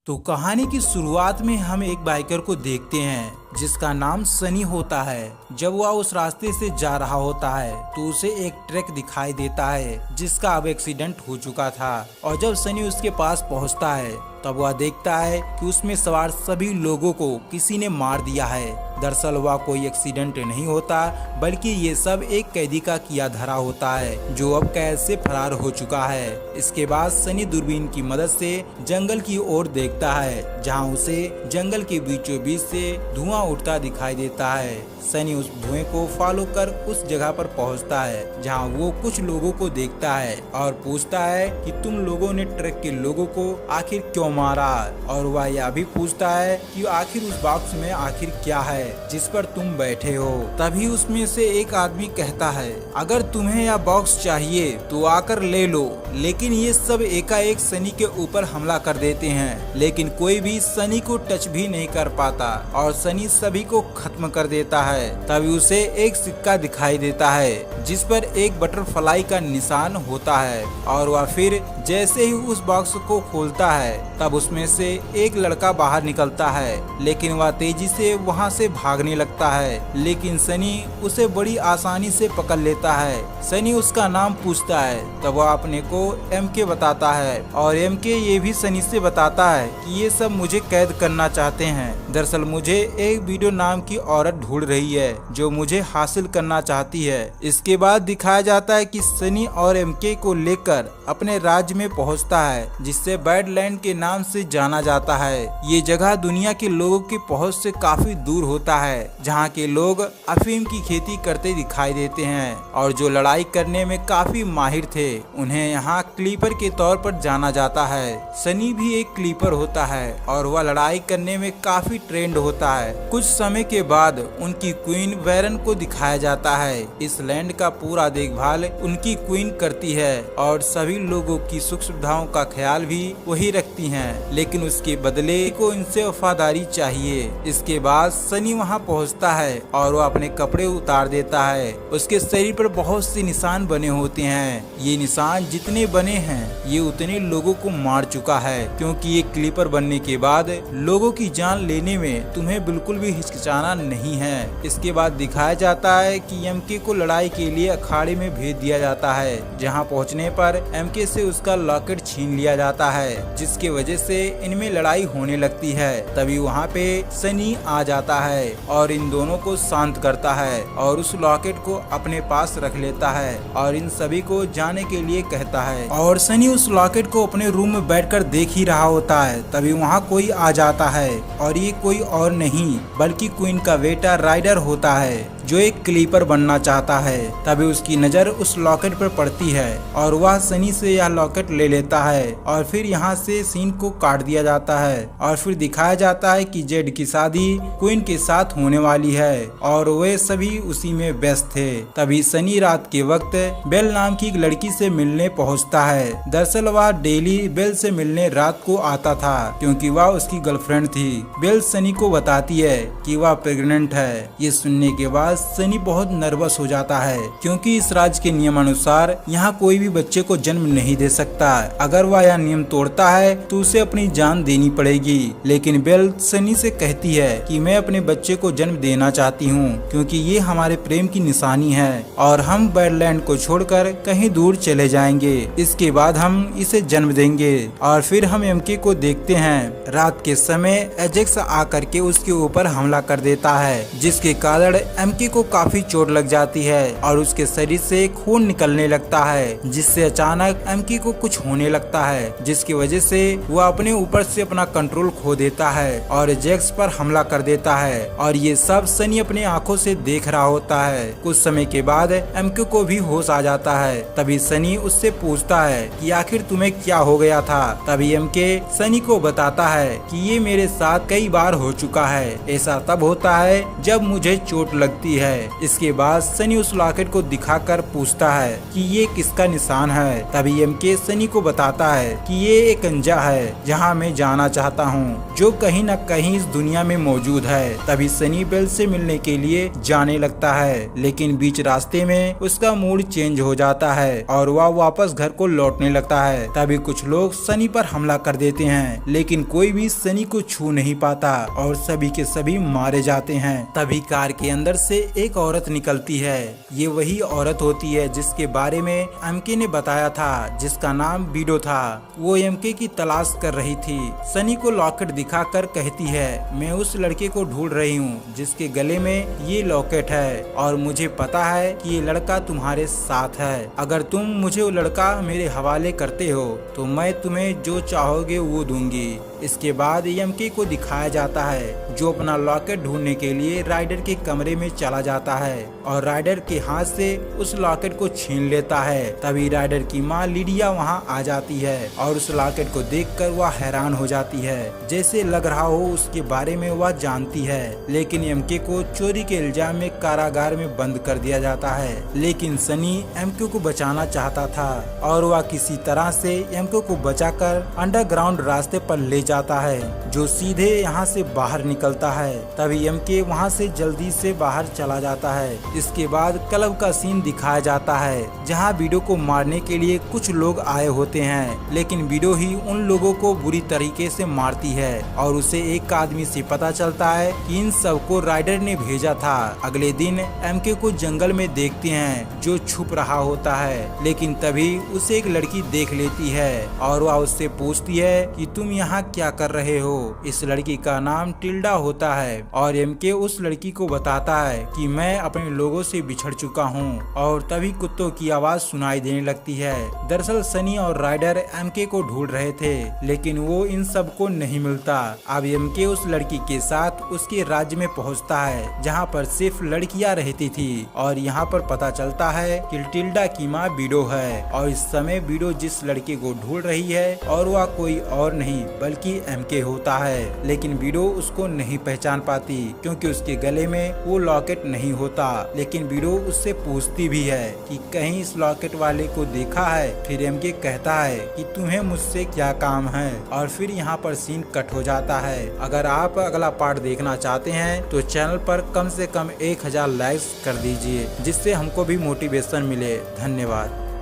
तो कहानी की शुरुआत में हम एक बाइकर को देखते हैं जिसका नाम सनी होता है। जब वह उस रास्ते से जा रहा होता है तो उसे एक ट्रक दिखाई देता है जिसका अब एक्सीडेंट हो चुका था। और जब सनी उसके पास पहुंचता है तब वह देखता है कि उसमें सवार सभी लोगों को किसी ने मार दिया है। दरअसल वह कोई एक्सीडेंट नहीं होता बल्कि ये सब एक कैदी का किया धरा होता है जो अब कैद से फरार हो चुका है। इसके बाद सनी दूरबीन की मदद से जंगल की ओर देखता है जहां उसे जंगल के बीचों बीच से धुआं उठता दिखाई देता है। सनी उस धुएं को फॉलो कर उस जगह पर पहुंचता है जहां वो कुछ लोगों को देखता है और पूछता है कि तुम लोगों ने ट्रक के लोगों को आखिर क्यों मारा। और वह यह भी पूछता है कि आखिर उस बॉक्स में आखिर क्या है जिस पर तुम बैठे हो। तभी उसमें से एक आदमी कहता है अगर तुम्हें यह बॉक्स चाहिए तो आकर ले लो। लेकिन ये सब एकाएक सनी के ऊपर हमला कर देते हैं लेकिन कोई भी सनी को टच भी नहीं कर पाता और सनी सभी को खत्म कर देता है। तभी उसे एक सिक्का दिखाई देता है जिस पर एक बटरफ्लाई का निशान होता है और वह फिर जैसे ही उस बॉक्स को खोलता है तब उसमें से एक लड़का बाहर निकलता है लेकिन वह तेजी से वहां से भागने लगता है। लेकिन सनी उसे बड़ी आसानी से पकड़ लेता है। सनी उसका नाम पूछता है तब वह अपने को एमके बताता है और एमके ये भी सनी से बताता है कि ये सब मुझे कैद करना चाहते हैं। दरअसल मुझे एक वीडियो नाम की औरत ढूंढ रही है जो मुझे हासिल करना चाहती है। इसके बाद दिखाया जाता है कि सनी और एमके को लेकर अपने राज्य में पहुंचता है जिससे बैडलैंड के नाम से जाना जाता है। ये जगह दुनिया के लोगों की पहुंच से काफी दूर होता है जहां के लोग अफीम की खेती करते दिखाई देते हैं और जो लड़ाई करने में काफी माहिर थे उन्हें यहाँ क्लीपर के तौर पर जाना जाता है। सनी भी एक क्लीपर होता है और वह लड़ाई करने में काफी ट्रेंड होता है। कुछ समय के बाद उनकी क्वीन वैरन को दिखाया जाता है। इस लैंड का पूरा देखभाल उनकी क्वीन करती है और सभी लोगों की सुख सुविधाओं का ख्याल भी वही रखती हैं, लेकिन उसके बदले को इनसे वफादारी चाहिए। इसके बाद सनी वहां पहुंचता है और वो अपने कपड़े उतार देता है। उसके शरीर पर बहुत से निशान बने होते हैं। ये निशान जितने बने हैं ये उतने लोगों को मार चुका है क्योंकि ये क्लीपर बनने के बाद लोगों की जान लेने में तुम्हें बिल्कुल भी हिचकिचाना नहीं है। इसके बाद दिखाया जाता है कि एमके को लड़ाई के लिए अखाड़े में भेज दिया जाता है जहां पहुंचने पर एमके से उसका लॉकेट छीन लिया जाता है जिसकी वजह से इनमें लड़ाई होने लगती है। तभी वहां पे सनी आ जाता है और इन दोनों को शांत करता है और उस लॉकेट को अपने पास रख लेता है और इन सभी को जाने के लिए कहता है। और सनी उस लॉकेट को अपने रूम में बैठकर देख ही रहा होता है तभी वहाँ कोई आ जाता है और ये कोई और नहीं बल्कि क्वीन का बेटा राइडर होता है जो एक क्लीपर बनना चाहता है। तभी उसकी नजर उस लॉकेट पर पड़ती है और वह सनी से यह लॉकेट ले लेता है और फिर यहाँ से सीन को काट दिया जाता है और फिर दिखाया जाता है कि जेड की शादी क्वीन के साथ होने वाली है और वे सभी उसी में व्यस्त थे। तभी सनी रात के वक्त बेल नाम की एक लड़की से मिलने पहुँचता है। दरअसल वह डेली बेल से मिलने रात को आता था क्योंकि वह उसकी गर्लफ्रेंड थी। बेल सनी को बताती है कि वह प्रेग्नेंट है। ये सुनने के बाद सनी बहुत नर्वस हो जाता है क्योंकि इस राज्य के नियमानुसार यहाँ कोई भी बच्चे को जन्म नहीं दे सकता। अगर वह यह नियम तोड़ता है तो उसे अपनी जान देनी पड़ेगी। लेकिन बेल सनी से कहती है कि मैं अपने बच्चे को जन्म देना चाहती हूँ क्योंकि ये हमारे प्रेम की निशानी है और हम बैडलैंड को छोड़कर कहीं दूर चले जाएंगे। इसके बाद हम इसे जन्म देंगे। और फिर हम एमके को देखते हैं। रात के समय एजेक्स आकर के उसके ऊपर हमला कर देता है जिसके कारण एमके को काफी चोट लग जाती है और उसके शरीर से खून निकलने लगता है जिससे अचानक एमके को कुछ होने लगता है जिसकी वजह से वो अपने ऊपर से अपना कंट्रोल खो देता है और जेक्स पर हमला कर देता है। और ये सब सनी अपने आंखों से देख रहा होता है। कुछ समय के बाद एमके को भी होश आ जाता है। तभी सनी उससे पूछता है कि आखिर तुम्हें क्या हो गया था। तभी एमके सनी को बताता है कि ये मेरे साथ कई बार हो चुका है। ऐसा तब होता है जब मुझे चोट लगती है। इसके बाद सनी उस लॉकेट को दिखाकर पूछता है कि ये किसका निशान है। तभी एमके सनी को बताता है कि ये एक अंजा है जहाँ मैं जाना चाहता हूँ, जो कहीं न कहीं इस दुनिया में मौजूद है। तभी सनी बेल से मिलने के लिए जाने लगता है, लेकिन बीच रास्ते में उसका मूड चेंज हो जाता है और वह वापस घर को लौटने लगता है। तभी कुछ लोग सनी पर हमला कर देते हैं, लेकिन कोई भी सनी को छू नहीं पाता और सभी के सभी मारे जाते हैं। तभी कार के अंदर से एक औरत निकलती है। ये वही औरत होती है जिसके बारे में एमके ने बताया था, जिसका नाम बीडो था। वो एमके की तलाश कर रही थी। सनी को लॉकेट दिखाकर कहती है, मैं उस लड़के को ढूंढ रही हूँ जिसके गले में ये लॉकेट है और मुझे पता है कि ये लड़का तुम्हारे साथ है। अगर तुम मुझे वो लड़का मेरे हवाले करते हो तो मैं तुम्हें जो चाहोगे वो दूंगी। इसके बाद एमके को दिखाया जाता है जो अपना लॉकेट ढूंढने के लिए राइडर के कमरे में चला जाता है और राइडर के हाथ से उस लॉकेट को छीन लेता है। तभी राइडर की माँ लिडिया वहाँ आ जाती है और उस लॉकेट को देखकर वह हैरान हो जाती है, जैसे लग रहा हो उसके बारे में वह जानती है। लेकिन एमके को चोरी के इल्जाम में कारागार में बंद कर दिया जाता है। लेकिन सनी एमके को बचाना चाहता था और वह किसी तरह से एमके को बचाकर अंडरग्राउंड रास्ते पर ले जाता है जो सीधे यहाँ से बाहर निकलता है। तभी एमके वहाँ से जल्दी से बाहर चला जाता है। इसके बाद क्लब का सीन दिखाया जाता है जहाँ बीडो को मारने के लिए कुछ लोग आए होते हैं, लेकिन बीडो ही उन लोगों को बुरी तरीके से मारती है और उसे एक आदमी से पता चलता है कि इन सबको राइडर ने भेजा था। अगले दिन एमके को जंगल में देखते हैं जो छुप रहा होता है, लेकिन तभी उसे एक लड़की देख लेती है और वह उससे पूछती है कि तुम यहाँ क्या कर रहे हो। इस लड़की का नाम टिल्डा होता है और एमके उस लड़की को बताता है कि मैं अपने लोगों से बिछड़ चुका हूँ और तभी कुत्तों की आवाज सुनाई देने लगती है। दरअसल सनी और राइडर एमके को ढूंढ रहे थे, लेकिन वो इन सबको नहीं मिलता। अब एमके उस लड़की के साथ उसके राज्य में पहुंचता है जहां पर सिर्फ लड़कियां रहती थी और यहां पर पता चलता है कि टिल्डा की मां बीडो है और इस समय बीडो जिस लड़के को ढूंढ रही है और वह कोई और नहीं बल्कि एमके होता है। लेकिन बीडो उसको नहीं पहचान पाती क्योंकि उसके गले में वो लॉकेट नहीं होता। लेकिन बीडो उससे पूछती भी है कि कहीं इस लॉकेट वाले को देखा है। फिर एमके कहता है कि तुम्हें मुझसे क्या काम है और फिर यहाँ पर सीन कट हो जाता है। अगर आप अगला पार्ट देखना चाहते हैं तो चैनल पर कम से कम 1000 लाइक्स कर दीजिए, जिससे हमको भी मोटिवेशन मिले। धन्यवाद।